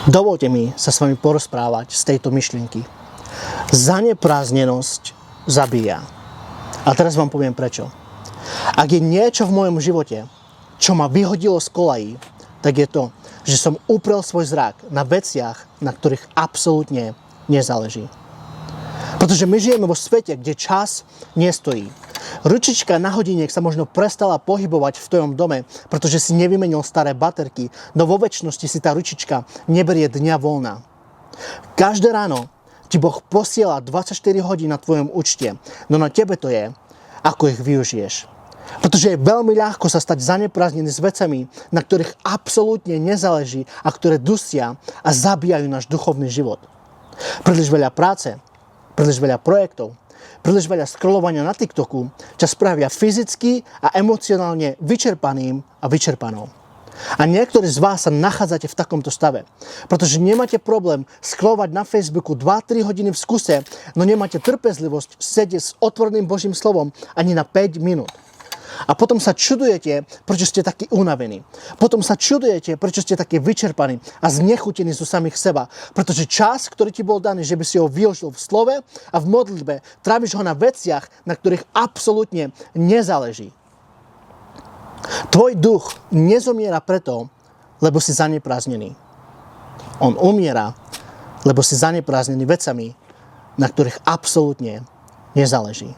Dovolte mi sa s vami porozprávať z tejto myšlienky. Zaneprázdnenosť zabíja. A teraz vám poviem prečo. Ak je niečo v mojom živote, čo ma vyhodilo z kolají, tak je to, že som uprel svoj zrak na veciach, na ktorých absolútne nezáleží. Pretože my žijeme vo svete, kde čas nestojí. Ručička na hodiniek sa možno prestala pohybovať v tvojom dome, pretože si nevymenil staré baterky, no vo večnosti si tá ručička neberie dňa voľna. Každé ráno ti Boh posiela 24 hodín na tvojom účte, no na tebe to je, ako ich využiješ. Pretože je veľmi ľahko sa stať zaneprázdnený s vecami, na ktorých absolútne nezáleží a ktoré dusia a zabíjajú náš duchovný život. Príliš veľa práce, príliš veľa projektov, príliš veľa scrollovania na TikToku ťa spravia fyzicky a emocionálne vyčerpaným a vyčerpanou. A niektorí z vás sa nachádzate v takomto stave, pretože nemáte problém scrollovať na Facebooku 2-3 hodiny v skuse, no nemáte trpezlivosť sedieť s otvoreným Božím slovom ani na 5 minút. A potom sa čudujete, prečo ste takí unavení. Potom sa čudujete, prečo ste takí vyčerpaní a znechutení zo samých seba. Pretože čas, ktorý ti bol daný, že by si ho využil v slove a v modlitbe, tráviš ho na veciach, na ktorých absolútne nezáleží. Tvoj duch nezomiera preto, lebo si zaneprázdnený. On umiera, lebo si zaneprázdnený vecami, na ktorých absolútne nezáleží.